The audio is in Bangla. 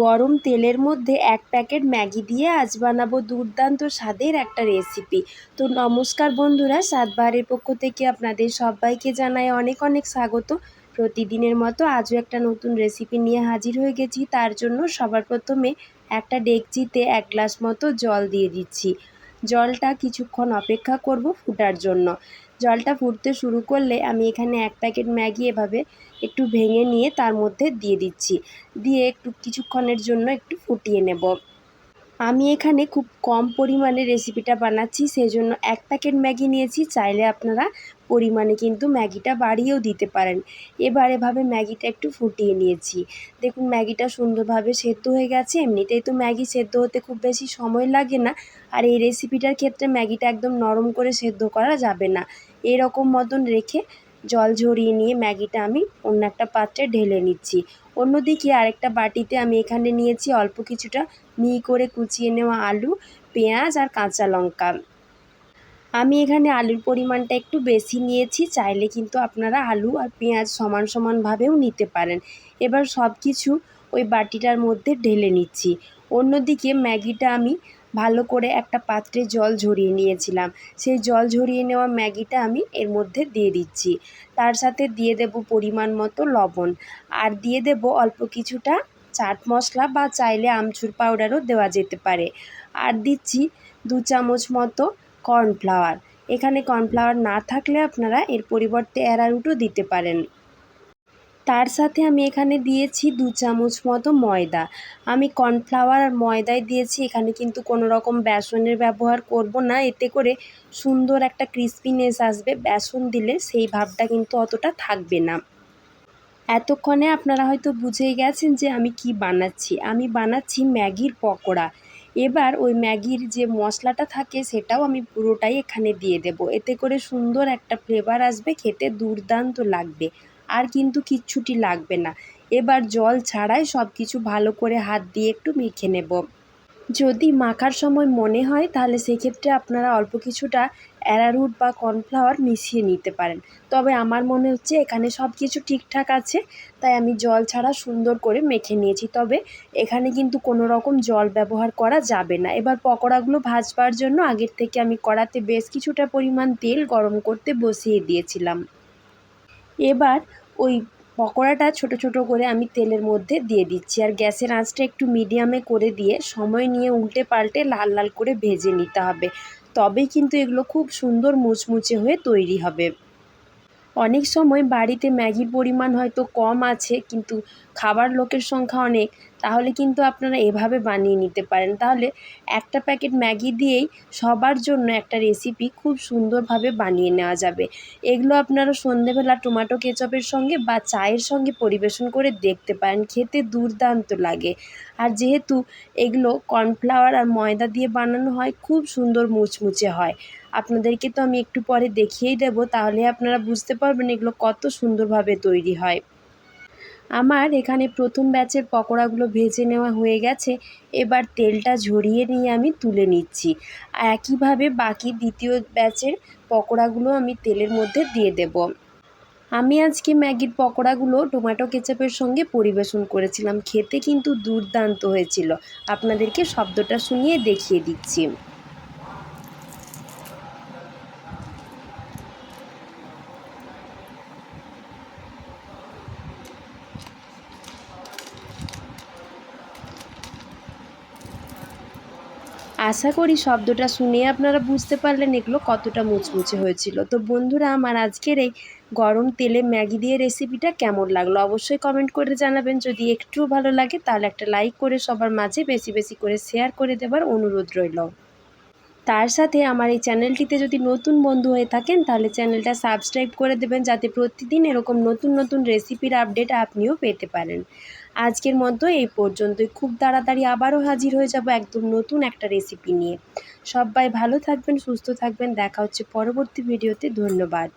গরম তেলের মধ্যে 1 প্যাকেট ম্যাগি দিয়ে আজ বানাবো দুর্দান্ত স্বাদের একটা রেসিপি। তো নমস্কার বন্ধুরা, স্বাদবাহারের পক্ষ থেকে আপনাদের সবাইকে জানাই অনেক অনেক স্বাগত। প্রতিদিনের মতো আজও একটা নতুন রেসিপি নিয়ে হাজির হয়ে গেছি। তার জন্য সবার প্রথমে একটা ডেকচিতে 1 গ্লাস মতো জল দিয়ে দিচ্ছি। জলটা কিছুক্ষণ অপেক্ষা করব ফুটার জন্য। জলটা ফুটতে শুরু করলে আমি এখানে 1 প্যাকেট ম্যাগি এভাবে একটু ভেঙে নিয়ে তার মধ্যে দিয়ে দিচ্ছি। দিয়ে একটু কিছুক্ষণের জন্য একটু ফুটিয়ে নেব। আমি এখানে খুব কম পরিমাণে রেসিপিটা বানাচ্ছি, সেজন্য 1 প্যাকেট ম্যাগি নিয়েছি। চাইলে আপনারা পরিমাণে কিন্তু ম্যাগিটা বাড়িয়েও দিতে পারেন। এবার এভাবে ম্যাগিটা একটু ফুটিয়ে নিয়েছি। দেখুন ম্যাগিটা সুন্দরভাবে সেদ্ধ হয়ে গেছে। এমনিতেই তো ম্যাগি সেদ্ধ হতে খুব বেশি সময় লাগে না, আর এই রেসিপিটার ক্ষেত্রে ম্যাগিটা একদম নরম করে সেদ্ধ করা যাবে না। এরকম মতন রেখে জল ঝরিয়ে নিয়ে ম্যাগিটা আমি অন্য একটা পাত্রে ঢেলে নিচ্ছি। অন্যদিকে আরেকটা বাটিতে আমি এখানে নিয়েছি অল্প কিছুটা মিহি করে কুচিয়ে নেওয়া আলু, পেঁয়াজ আর কাঁচা লঙ্কা। আমি এখানে আলুর পরিমাণটা একটু বেশি নিয়েছি, চাইলে কিন্তু আপনারা আলু আর পেঁয়াজ সমান সমানভাবেও নিতে পারেন। এবার সব কিছু ওই বাটিটার মধ্যে ঢেলে নিচ্ছি। অন্যদিকে ম্যাগিটা আমি ভালো করে একটা পাত্রে জল ঝরিয়ে নিয়েছিলাম। সেই জল ঝরিয়ে নেওয়া ম্যাগিটা আমি এর মধ্যে দিয়ে দিচ্ছি। তার সাথে দিয়ে দেব পরিমাণ মতো লবণ, আর দিয়ে দেব অল্প কিছুটা চাট মশলা বা চাইলে আমচুর পাউডারও দেওয়া যেতে পারে। আর দিচ্ছি 2 চামচ মতো কর্নফ্লাওয়ার। এখানে কর্নফ্লাওয়ার না থাকলে আপনারা এর পরিবর্তে অ্যারারুটও দিতে পারেন। তার সাথে আমি এখানে দিয়েছি 2 চামচ মতো ময়দা। আমি কর্নফ্লাওয়ার আর ময়দাই দিয়েছি, এখানে কিন্তু কোনো রকম বেসনের ব্যবহার করব না। এতে করে সুন্দর একটা ক্রিস্পিনেস আসবে। বেসন দিলে সেই ভাবটা কিন্তু অতটা থাকবে না। এতক্ষণে আপনারা হয়তো বুঝেই গেছেন যে আমি কি বানাচ্ছি। আমি বানাচ্ছি ম্যাগির পকোড়া। এবার ওই ম্যাগির যে মশলাটা থাকে সেটাও আমি পুরোটাই এখানে দিয়ে দেব। এতে করে সুন্দর একটা ফ্লেভার আসবে, খেতে দুর্দান্ত লাগবে। আর কিন্তু কিচ্ছুটি লাগবে না। এবার জল ছাড়াই সব কিছু ভালো করে হাত দিয়ে একটু মেখে নেব। যদি মাখার সময় মনে হয় তাহলে সেক্ষেত্রে আপনারা অল্প কিছুটা অ্যারারুট বা কর্নফ্লাওয়ার মিশিয়ে নিতে পারেন। তবে আমার মনে হচ্ছে এখানে সব কিছু ঠিকঠাক আছে, তাই আমি জল ছাড়া সুন্দর করে মেখে নিয়েছি। তবে এখানে কিন্তু কোনো রকম জল ব্যবহার করা যাবে না। এবার পকোড়াগুলো ভাজবার জন্য আগের থেকে আমি কড়াতে বেশ কিছুটা পরিমাণ তেল গরম করতে বসিয়ে দিয়েছিলাম। এবার ওই পকোড়াটা ছোট ছোট করে আমি তেলের মধ্যে দিয়ে দিচ্ছি, আর গ্যাসের আঁচটা একটু মিডিয়ামে করে দিয়ে সময় নিয়ে উল্টে পাল্টে লাল লাল করে ভেজে নিতে হবে। তবেই কিন্তু এগুলো খুব সুন্দর মুচমুচে হয়ে তৈরি হবে। অনেক সময় বাড়িতে ম্যাগির পরিমাণ হয়তো কম আছে, কিন্তু খাবার লোকের সংখ্যা অনেক, তাহলে কিন্তু আপনারা এভাবে বানিয়ে নিতে পারেন। তাহলে একটা প্যাকেট ম্যাগি দিয়েই সবার জন্য একটা রেসিপি খুব সুন্দরভাবে বানিয়ে নেওয়া যাবে। এগুলো আপনারা সন্ধেবেলা টমেটো কেচাপের সঙ্গে বা চায়ের সঙ্গে পরিবেশন করে দেখতে পারেন, খেতে দুর্দান্ত লাগে। আর যেহেতু এগুলো কর্নফ্লাওয়ার আর ময়দা দিয়ে বানানো হয়, খুব সুন্দর মুচমুচে হয়। আপনাদেরকে তো আমি একটু পরে দেখিয়েই দেব, তাহলে আপনারা বুঝতে পারবেন এগুলো কত সুন্দরভাবে তৈরি হয়। আমার এখানে প্রথম ব্যাচের পকোড়াগুলো ভেজে নেওয়া হয়ে গেছে। এবার তেলটা ঝরিয়ে নিয়ে আমি তুলে নিচ্ছি। আর একইভাবে বাকি দ্বিতীয় ব্যাচের পকোড়াগুলো আমি তেলের মধ্যে দিয়ে দেব। আমি আজকে ম্যাগির পকোড়াগুলো টমেটো কেচাপের সঙ্গে পরিবেশন করেছিলাম, খেতে কিন্তু দুর্দান্ত হয়েছিল। আপনাদেরকে শব্দটা শুনিয়ে দেখিয়ে দিচ্ছি। আশা করি শব্দটা শুনে আপনারা বুঝতে পারলেন এগুলো কতটা মুচমুচে হয়েছিল। তো বন্ধুরা, আমার আজকের এই গরম তেলে ম্যাগি দিয়ে রেসিপিটা কেমন লাগলো অবশ্যই কমেন্ট করে জানাবেন। যদি একটুও ভালো লাগে তাহলে একটা লাইক করে সবার মাঝে বেশি বেশি করে শেয়ার করে দেবার অনুরোধ রইল। তার সাথে আমার এই চ্যানেলটিতে যদি নতুন বন্ধু হয়ে থাকেন তাহলে চ্যানেলটা সাবস্ক্রাইব করে দেবেন, যাতে প্রতিদিন এরকম নতুন নতুন রেসিপির আপডেট আপনিও পেতে পারেন। আজকের মতো এই পর্যন্তই। খুব তাড়াতাড়ি আবারও হাজির হয়ে যাব একদম নতুন একটা রেসিপি নিয়ে। সবাই ভালো থাকবেন, সুস্থ থাকবেন। দেখা হচ্ছে পরবর্তী ভিডিওতে। ধন্যবাদ।